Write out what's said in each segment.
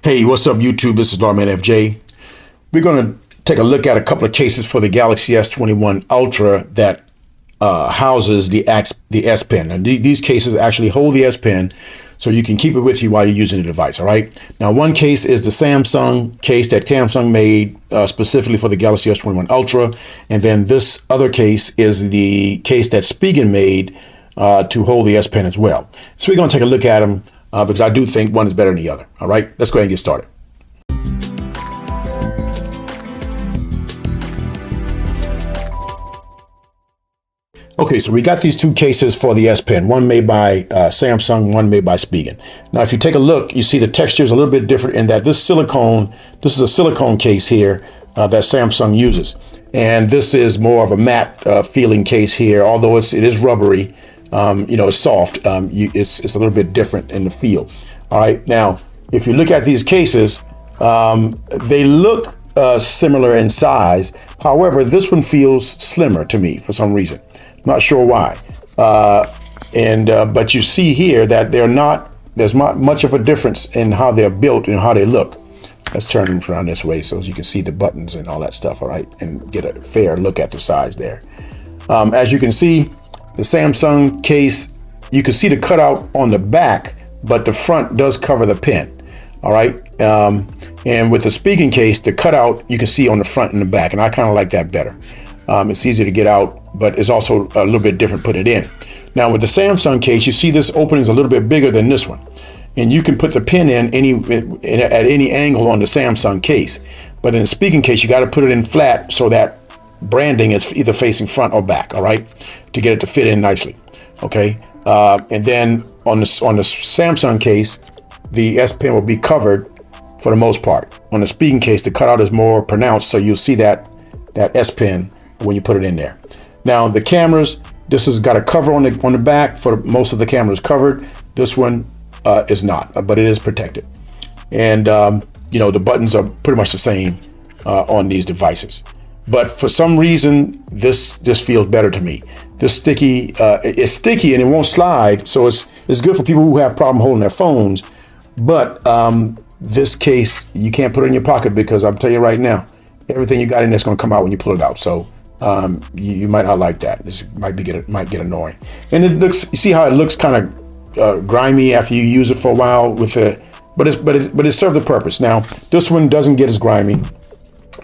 Hey, what's up, YouTube? This is Lawman FJ. We're going to take a look at a couple of cases for the Galaxy S21 Ultra that houses the S Pen. And these cases actually hold the S Pen so you can keep it with you while you're using the device, all right? Now, one case is the Samsung case that Samsung made specifically for the Galaxy S21 Ultra. And then this other case is the case that Spigen made to hold the S Pen as well. So we're going to take a look at them because I do think one is better than the other. All right, let's go ahead and get started. Okay, so we got these two cases for the S Pen, one made by Samsung, one made by Spigen. Now, if you take a look, you see the texture is a little bit different in that this is a silicone case here that Samsung uses. And this is more of a matte feeling case here, although it is rubbery. It's soft. It's a little bit different in the feel. All right. Now, if you look at these cases, they look similar in size. However, this one feels slimmer to me for some reason. Not sure why. But you see here that there's not much of a difference in how they're built and how they look. Let's turn them around this way so you can see the buttons and all that stuff. All right. And get a fair look at the size there. As you can see, the Samsung case, you can see the cutout on the back, but the front does cover the pen. All right. And with the Spigen case, the cutout you can see on the front and the back. And I kind of like that better. It's easier to get out, but it's also a little bit different put it in. Now with the Samsung case, you see this opening is a little bit bigger than this one. And you can put the pen in at any angle on the Samsung case. But in the Spigen case, you got to put it in flat so that branding is either facing front or back, all right, to get it to fit in nicely, okay? And then on the Samsung case, the S Pen will be covered for the most part. On the Spigen case, the cutout is more pronounced, so you'll see that S Pen when you put it in there. Now the cameras, this has got a cover on the back. For most of the cameras covered. This one is not, but it is protected. And the buttons are pretty much the same on these devices. But for some reason, this feels better to me. This it's sticky and it won't slide, so it's good for people who have problem holding their phones. But this case, you can't put it in your pocket because I'm telling you right now, everything you got in there is going to come out when you pull it out. So you might not like that. This might get annoying. And it looks, you see how it looks kind of grimy after you use it for a while but it served the purpose. Now this one doesn't get as grimy.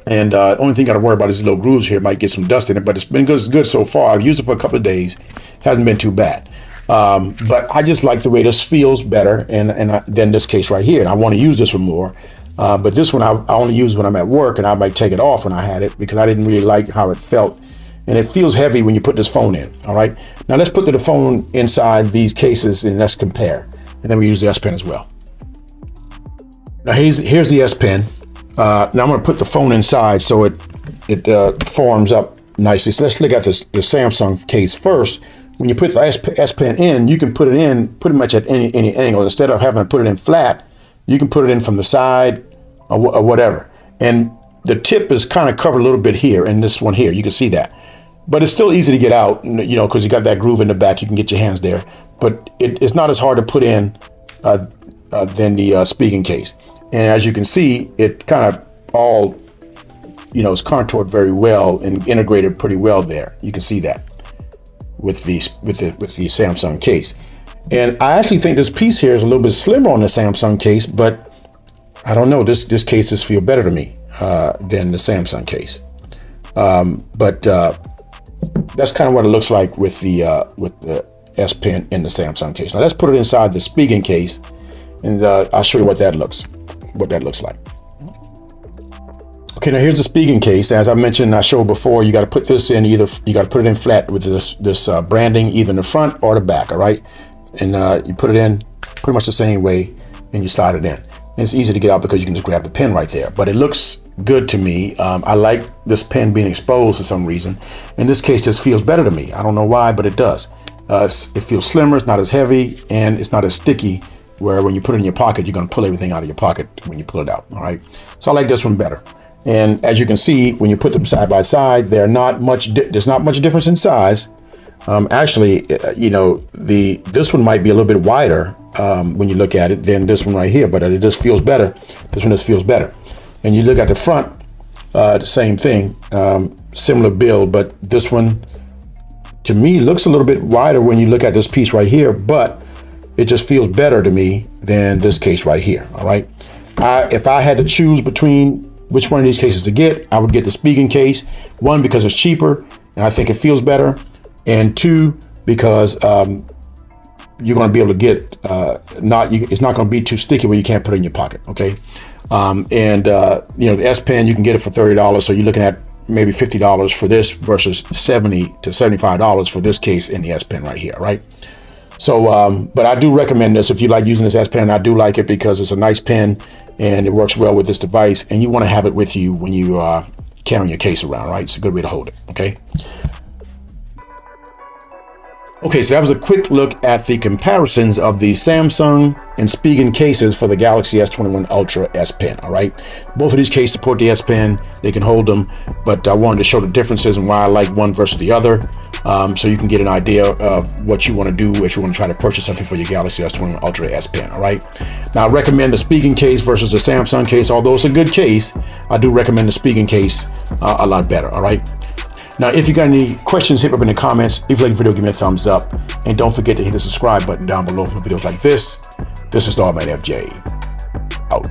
And the only thing I got to worry about is these little grooves here. Might get some dust in it, but it's been good so far. I've used it for a couple of days. Hasn't been too bad. But I just like the way this feels better than this case right here. And I want to use this one more. But this one I only use when I'm at work, and I might take it off when I had it because I didn't really like how it felt. And it feels heavy when you put this phone in. All right. Now let's put the phone inside these cases and let's compare. And then we use the S Pen as well. Now here's the S Pen. Now I'm going to put the phone inside so it forms up nicely. So let's look at the Samsung case first. When you put the S Pen in, you can put it in pretty much at any angle. Instead of having to put it in flat, you can put it in from the side or whatever. And the tip is kind of covered a little bit here in this one here. You can see that. But it's still easy to get out, because you got that groove in the back. You can get your hands there. But it's not as hard to put in than the Spigen case. And as you can see, it kind of all, is contoured very well and integrated pretty well there. You can see that with the Samsung case. And I actually think this piece here is a little bit slimmer on the Samsung case, but I don't know. This case just feels better to me than the Samsung case. But that's kind of what it looks like with the S Pen in the Samsung case. Now let's put it inside the Spigen case, and I'll show you what that looks like. Okay, now here's the Spigen case. As I mentioned, I showed before, you got to put this in you got to put it in flat with this branding, either in the front or the back. All right, and you put it in pretty much the same way, and you slide it in. And it's easy to get out because you can just grab the pen right there. But it looks good to me. I like this pen being exposed for some reason. In this case, this feels better to me. I don't know why, but it does. It feels slimmer. It's not as heavy, and it's not as sticky. Where when you put it in your pocket, you're going to pull everything out of your pocket when you pull it out. All right. So I like this one better. And as you can see, when you put them side by side, there's not much difference in size. Actually, this one might be a little bit wider when you look at it than this one right here, but it just feels better. This one just feels better. And you look at the front, the same thing, similar build, but this one to me looks a little bit wider when you look at this piece right here, but it just feels better to me than this case right here. All right. If I had to choose between which one of these cases to get, I would get the Spigen case. One, because it's cheaper and I think it feels better. And two, because you're going to be able to get, it's not going to be too sticky where you can't put it in your pocket. Okay. The S Pen, you can get it for $30. So you're looking at maybe $50 for this versus $70 to $75 for this case in the S Pen right here. Right. So, but I do recommend this if you like using this S Pen. I do like it because it's a nice pen and it works well with this device, and you want to have it with you when you are carrying your case around, right? It's a good way to hold it, okay? Okay, so that was a quick look at the comparisons of the Samsung and Spigen cases for the Galaxy S21 Ultra S Pen, all right? Both of these cases support the S Pen, they can hold them, but I wanted to show the differences and why I like one versus the other, so you can get an idea of what you want to do if you want to try to purchase something for your Galaxy S21 Ultra S Pen, all right? Now, I recommend the Spigen case versus the Samsung case. Although it's a good case, I do recommend the Spigen case a lot better, all right? Now, if you got any questions, hit me up in the comments. If you like the video, give me a thumbs up. And don't forget to hit the subscribe button down below for videos like this. This is Starman FJ. Out.